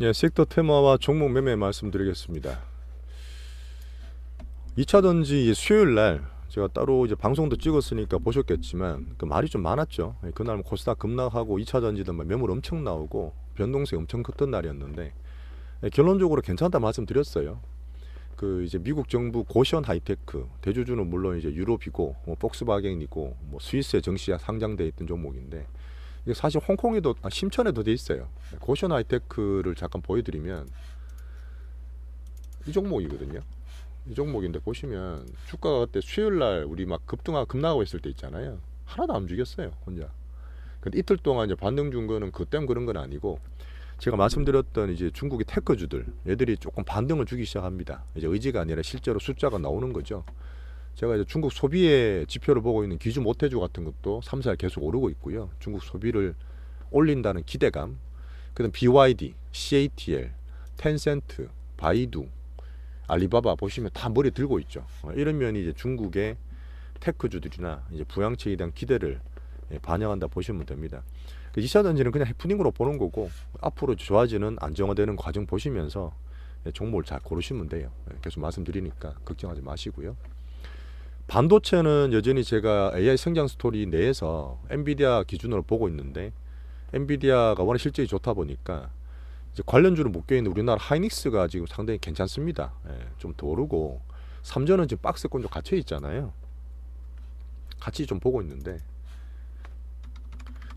예, 섹터 테마와 종목 매매 말씀드리겠습니다. 2차 전지 수요일 날 제가 따로 이제 방송도 찍었으니까 보셨겠지만 그 말이 좀 많았죠. 예, 그날 코스닥 급락하고 2차 전지도 매물 엄청 나오고 변동성이 엄청 컸던 날이었는데 예, 결론적으로 괜찮다 말씀드렸어요. 그 이제 미국 정부 고션 하이테크 대주주는 물론 이제 유로비고 뭐 폭스바겐이고 뭐 스위스에 정시에 상장돼 있던 종목인데 이게 사실 홍콩에도 심천에도 돼 있어요. 고션 하이테크를 잠깐 보여드리면 이 종목이거든요. 이 종목인데 보시면 주가가 그때 수요일 날 우리 막 급락하고 있을 때 있잖아요. 하나도 안 죽였어요, 혼자. 근데 이틀 동안 이제 반등 준 거는 그 때문에 그런 건 아니고 제가 말씀드렸던 이제 중국의 테크주들 얘들이 조금 반등을 주기 시작합니다. 이제 의지가 아니라 실제로 숫자가 나오는 거죠. 제가 이제 중국 소비의 지표를 보고 있는 기주 모태주 같은 것도 3, 4일 계속 오르고 있고요. 중국 소비를 올린다는 기대감. 그다음 BYD, CATL, 텐센트, 바이두, 알리바바 보시면 다 머리 들고 있죠. 이런 면이 이제 중국의 테크주들이나 이제 부양책에 대한 기대를 반영한다 보시면 됩니다. 2차 전지는 그냥 해프닝으로 보는 거고 앞으로 좋아지는 안정화되는 과정 보시면서 종목을 잘 고르시면 돼요. 계속 말씀드리니까 걱정하지 마시고요. 반도체는 여전히 제가 AI 성장 스토리 내에서 엔비디아 기준으로 보고 있는데 엔비디아가 워낙 실적이 좋다 보니까 이제 관련주로 묶여있는 우리나라 하이닉스가 지금 상당히 괜찮습니다. 좀 더 오르고 삼전은 지금 박스권 좀 갇혀 있잖아요. 같이 좀 보고 있는데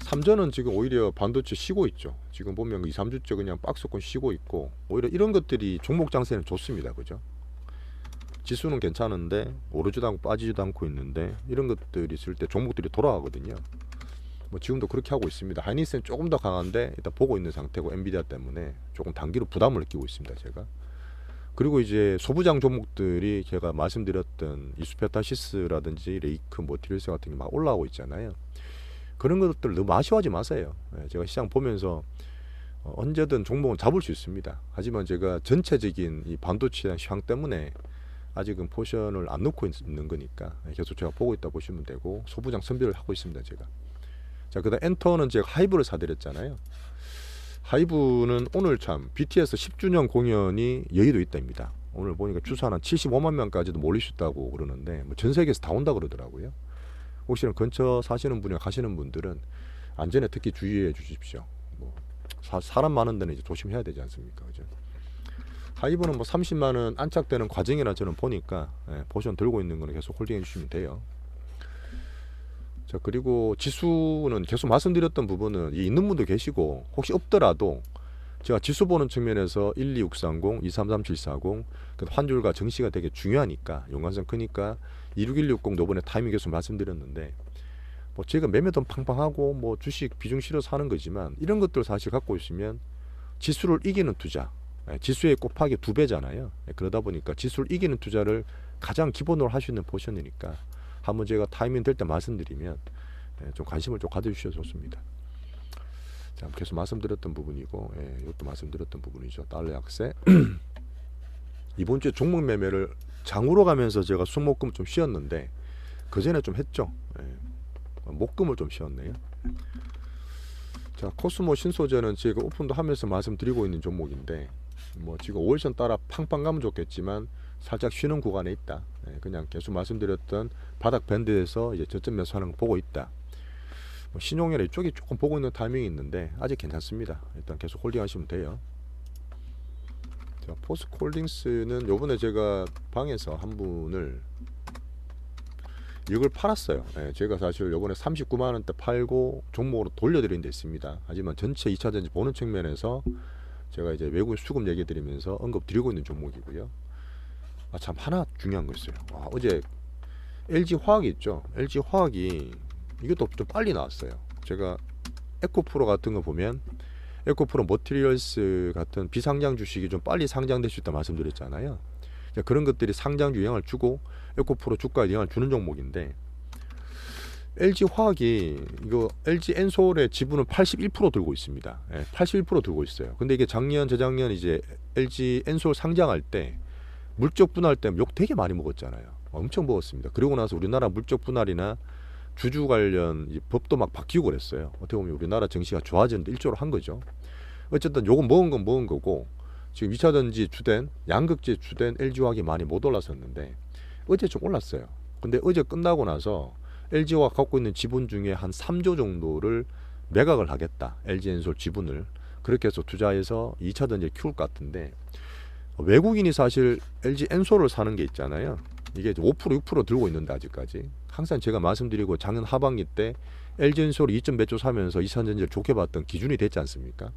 삼전은 지금 오히려 반도체 쉬고 있죠. 지금 보면 2, 3주째 그냥 박스권 쉬고 있고 오히려 이런 것들이 종목 장세는 좋습니다. 그죠? 지수는 괜찮은데 오르지도 않고 빠지지도 않고 있는데 이런 것들이 있을 때 종목들이 돌아가거든요. 뭐 지금도 그렇게 하고 있습니다. 하이닉스는 조금 더 강한데 일단 보고 있는 상태고 엔비디아 때문에 조금 단기로 부담을 느끼고 있습니다. 제가. 그리고 이제 소부장 종목들이 제가 말씀드렸던 이수페타시스라든지 레이크, 모티리스 같은 게 막 올라오고 있잖아요. 그런 것들 너무 아쉬워하지 마세요. 제가 시장 보면서 언제든 종목은 잡을 수 있습니다. 하지만 제가 전체적인 이 반도체 시황 때문에 아직은 포션을 안 넣고 있는 거니까 계속 제가 보고 있다 보시면 되고 소부장 선별을 하고 있습니다. 제가. 자, 그다음 엔터는 제가 하이브를 사드렸잖아요. 하이브는 오늘 참 BTS 10주년 공연이 여의도에 있답니다. 오늘 보니까 주산 한 75만 명까지도 몰릴 수 있다고 그러는데 뭐 전 세계에서 다 온다 그러더라고요. 혹시나 근처 사시는 분이나 가시는 분들은 안전에 특히 주의해 주십시오. 뭐 사람 많은 데는 이제 조심해야 되지 않습니까? 그죠? 하이브는 뭐 30만 원 안착되는 과정이나 저는 보니까 포션 들고 있는 거는 계속 홀딩해 주시면 돼요. 자, 그리고 지수는 계속 말씀드렸던 부분은 있는 분도 계시고 혹시 없더라도 제가 지수 보는 측면에서 12630, 233740 환율과 정시가 되게 중요하니까 연관성 크니까 26160 요번에 타이밍 계속 말씀드렸는데 뭐 제가 매매돈 팡팡하고 뭐 주식 비중 실어서 하는 거지만 이런 것들 사실 갖고 있으면 지수를 이기는 투자, 지수의 곱하기 2배잖아요. 그러다 보니까 지수를 이기는 투자를 가장 기본으로 할 수 있는 포션이니까 한번 제가 타이밍 될 때 말씀드리면 좀 관심을 좀 가져주셔서 좋습니다. 자, 계속 말씀드렸던 부분이고 이것도 말씀드렸던 부분이죠. 달러 약세. 이번 주에 종목 매매를 장으로 가면서 제가 수목금 좀 쉬었는데 그 전에 좀 했죠. 목금을 좀 쉬었네요. 자, 코스모 신소재는 제가 오픈도 하면서 말씀드리고 있는 종목인데 뭐 지금 5일선 따라 팡팡 가면 좋겠지만 살짝 쉬는 구간에 있다. 그냥 계속 말씀드렸던 바닥 밴드에서 이제 저점 매수하는 거 보고 있다. 뭐 신용이나 이쪽이 조금 보고 있는 타이밍이 있는데 아직 괜찮습니다. 일단 계속 홀딩하시면 돼요. 자, 포스코홀딩스는 요번에 제가 방에서 한 분을 이걸 팔았어요. 제가 사실 요번에 39만 원대 팔고 종목으로 돌려드린 데 있습니다. 하지만 전체 2차전지 보는 측면에서 제가 이제 외국인 수급 얘기 드리면서 언급 드리고 있는 종목이고요. 참 하나 중요한 거 있어요. 어제 LG화학이 있죠. LG화학이 이것도 좀 빨리 나왔어요. 제가 에코프로 같은 거 보면 에코프로 머티리얼스 같은 비상장 주식이 좀 빨리 상장될 수 있다 말씀드렸잖아요. 그런 것들이 상장 영향을 주고 에코프로 주가에 영향을 주는 종목인데 LG화학이 이거 LG엔솔의 지분을 81% 들고 있습니다. 81% 들고 있어요. 근데 이게 작년 재작년 이제 LG엔솔 상장할 때 물적 분할 때문에 욕 되게 많이 먹었잖아요. 엄청 먹었습니다. 그리고 나서 우리나라 물적 분할이나 주주 관련 법도 막 바뀌고 그랬어요. 어떻게 보면 우리나라 정시가 좋아지는데 일조를 한 거죠. 어쨌든 요거 먹은 건 먹은 거고 지금 2차전지 주된 양극재 주된 LG화학이 많이 못 올랐었는데 어제 좀 올랐어요. 근데 어제 끝나고 나서 LG화학 갖고 있는 지분 중에 한 3조 정도를 매각을 하겠다. LG엔솔 지분을 그렇게 해서 투자해서 2차전지를 키울 것 같은데 외국인이 사실 LG엔솔을 사는 게 있잖아요. 이게 5% 6% 들고 있는데 아직까지 항상 제가 말씀드리고 작년 하반기 때 LG엔솔 2점 몇 조 사면서 2차전지를 좋게 봤던 기준이 됐지 않습니까?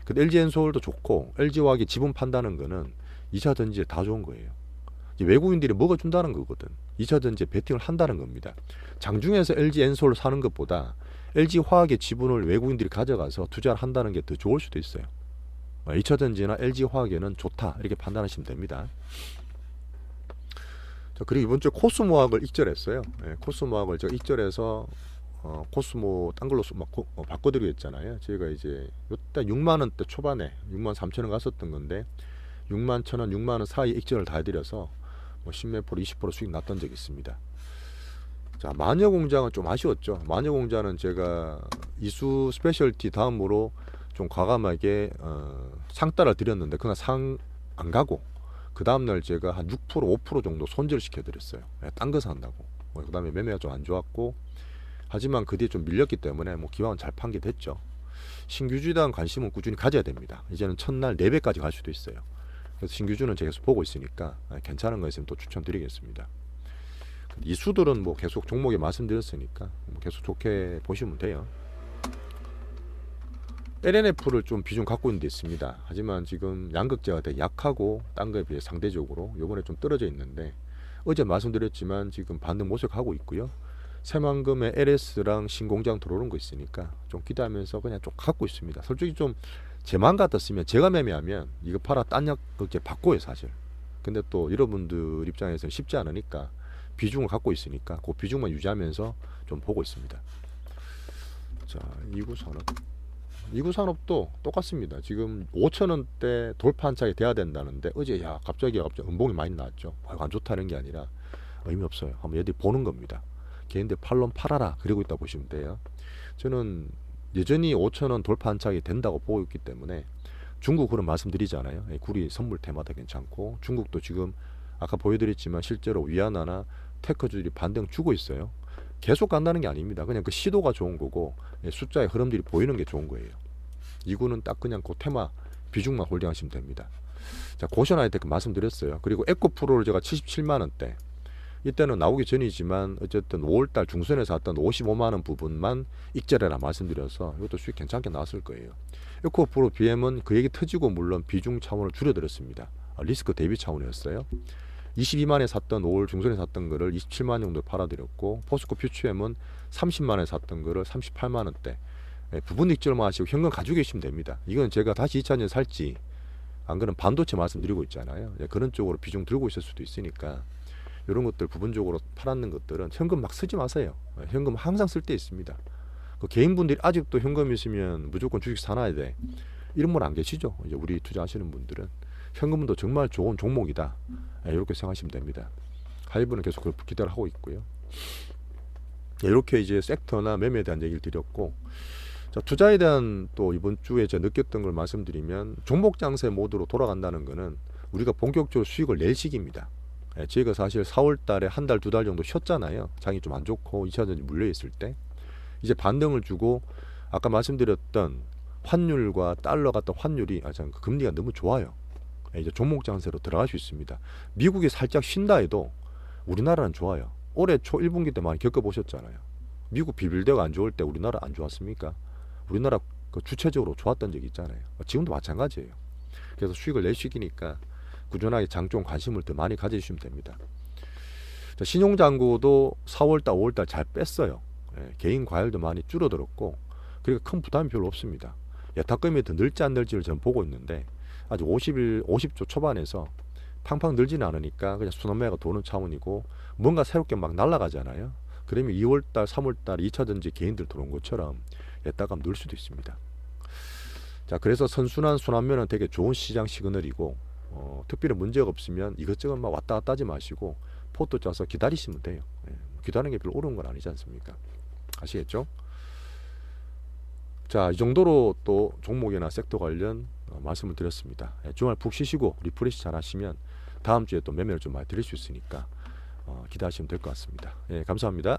근데 LG엔솔도 좋고 LG화학이 지분 판다는 거는 2차전지에 다 좋은 거예요. 외국인들이 먹어준다는 거거든. 2차전지에 베팅을 한다는 겁니다. 장중에서 LG엔솔을 사는 것보다 LG화학의 지분을 외국인들이 가져가서 투자를 한다는 게 더 좋을 수도 있어요. 2차전지나 LG화학에는 좋다 이렇게 판단하시면 됩니다. 자, 그리고 이번 주에 코스모학을 익절했어요. 코스모학을 제가 익절해서 코스모 딴 걸로 막 바꿔드리고 했잖아요. 저희가 이제 요때 6만 원대 초반에 6만 3천 원 갔었던 건데 6만 1천 원, 6만 원 사이 익절을 다 해드려서 뭐 10몇 프로, 20% 수익 났던 적이 있습니다. 자, 마녀공장은 좀 아쉬웠죠. 마녀공장은 제가 이수 스페셜티 다음으로 좀 과감하게 상따를 드렸는데 그날 상 안 가고 그 다음날 제가 한 6%, 5% 정도 손절을 시켜드렸어요. 딴 거 산다고. 그 다음에 매매가 좀 안 좋았고 하지만 그 뒤에 좀 밀렸기 때문에 뭐 기왕은 잘 판게 됐죠. 신규주에 대한 관심은 꾸준히 가져야 됩니다. 이제는 첫날 4배까지 갈 수도 있어요. 그래서 신규주는 제가 계속 보고 있으니까 괜찮은 거 있으면 또 추천드리겠습니다. 이수들은 뭐 계속 종목에 말씀드렸으니까 뭐 계속 좋게 보시면 돼요. LNF를 좀 비중 갖고 있는 데 있습니다. 하지만 지금 양극재가 되게 약하고 딴 거에 비해 상대적으로 요번에 좀 떨어져 있는데 어제 말씀드렸지만 지금 반등 모색하고 있고요. 새만금의 LS랑 신공장 들어오는 거 있으니까 좀 기대하면서 그냥 좀 갖고 있습니다. 솔직히 좀 제 맘 같았으면 제가 매매하면 이거 팔아 딴 양극재 바꿔요 사실. 근데 또 여러분들 입장에서는 쉽지 않으니까 비중을 갖고 있으니까 그 비중만 유지하면서 좀 보고 있습니다. 자, 이구산업도 똑같습니다. 지금 5천원대 돌파 한차게 돼야 된다는데 어제 갑자기 음봉이 많이 나왔죠. 안 좋다는 게 아니라 의미 없어요. 한번 얘들이 보는 겁니다. 개인들 팔론 팔아라 그러고 있다 보시면 돼요. 저는 여전히 5천원 돌파 한차게 된다고 보고 있기 때문에 중국 그런 말씀드리잖아요. 구리 선물 때마다 괜찮고 중국도 지금 아까 보여드렸지만 실제로 위안화나 테크주들이 반등 주고 있어요. 계속 간다는 게 아닙니다. 그냥 그 시도가 좋은 거고 숫자의 흐름들이 보이는 게 좋은 거예요. 이구는 딱 그냥 그 테마 비중만 홀딩하시면 됩니다. 자, 고션 하이테크 말씀드렸어요. 그리고 에코프로를 제가 77만 원대 이때는 나오기 전이지만 어쨌든 5월달 중순에 샀던 55만원 부분만 익절해라 말씀드려서 이것도 수익 괜찮게 나왔을 거예요. 에코프로 BM은 그 얘기 터지고 물론 비중 차원을 줄여드렸습니다. 리스크 대비 차원이었어요. 22만에 샀던 5월 중순에 샀던 거를 27만 정도 팔아드렸고 포스코 퓨처엠은 30만에 샀던 거를 38만원대 부분 익절만 하시고 현금 가지고 계시면 됩니다. 이건 제가 다시 2차전 살지 안 그러면 반도체 말씀드리고 있잖아요. 그런 쪽으로 비중 들고 있을 수도 있으니까 이런 것들 부분적으로 팔았는 것들은 현금 막 쓰지 마세요. 현금 항상 쓸 때 있습니다. 그 개인분들이 아직도 현금 있으면 무조건 주식 사놔야 돼 이런 분 안 계시죠? 이제 우리 투자하시는 분들은 현금도 정말 좋은 종목이다 이렇게 생각하시면 됩니다. 하이브는 계속 그걸 기대를 하고 있고요. 이렇게 이제 섹터나 매매에 대한 얘기를 드렸고 자, 투자에 대한 또 이번 주에 제가 느꼈던 걸 말씀드리면 종목 장세 모드로 돌아간다는 거는 우리가 본격적으로 수익을 낼 시기입니다. 저희가 사실 4월 달에 한 달, 2달 정도 쉬었잖아요. 장이 좀 안 좋고 2차전지 물려있을 때 이제 반등을 주고 아까 말씀드렸던 환율과 달러 같은 환율이 금리가 너무 좋아요. 이제 종목 장세로 들어갈 수 있습니다. 미국이 살짝 쉰다 해도 우리나라는 좋아요. 올해 초 1분기 때 많이 겪어보셨잖아요. 미국 비빌대가 안 좋을 때 우리나라 안 좋았습니까? 우리나라 그 주체적으로 좋았던 적이 있잖아요. 지금도 마찬가지예요. 그래서 수익을 낼 시기니까 꾸준하게 장중 관심을 더 많이 가져주시면 됩니다. 자, 신용잔고도 4월달, 5월달 잘 뺐어요. 개인 과열도 많이 줄어들었고 그리고 큰 부담이 별로 없습니다. 예탁금이 더 늘지 안 늘지를 저는 보고 있는데 아직 50조 초반에서 팡팡 늘지는 않으니까 그냥 순환매가 도는 차원이고 뭔가 새롭게 막 날아가잖아요. 그러면 2월달, 3월달 2차전지 개인들 들어온 것처럼 예탁감 늘 수도 있습니다. 자, 그래서 선순환 순환매는 되게 좋은 시장 시그널이고 특별히 문제가 없으면 이것저것 막 왔다 갔다 하지 마시고 포트 짜서 기다리시면 돼요. 기다리는 게 별로 어려운 건 아니지 않습니까? 아시겠죠? 자, 이 정도로 또 종목이나 섹터 관련 말씀을 드렸습니다. 주말 푹 쉬시고 리프레시 잘 하시면 다음 주에 또 매매를 좀 많이 드릴 수 있으니까 기대하시면 될 것 같습니다. 예, 감사합니다.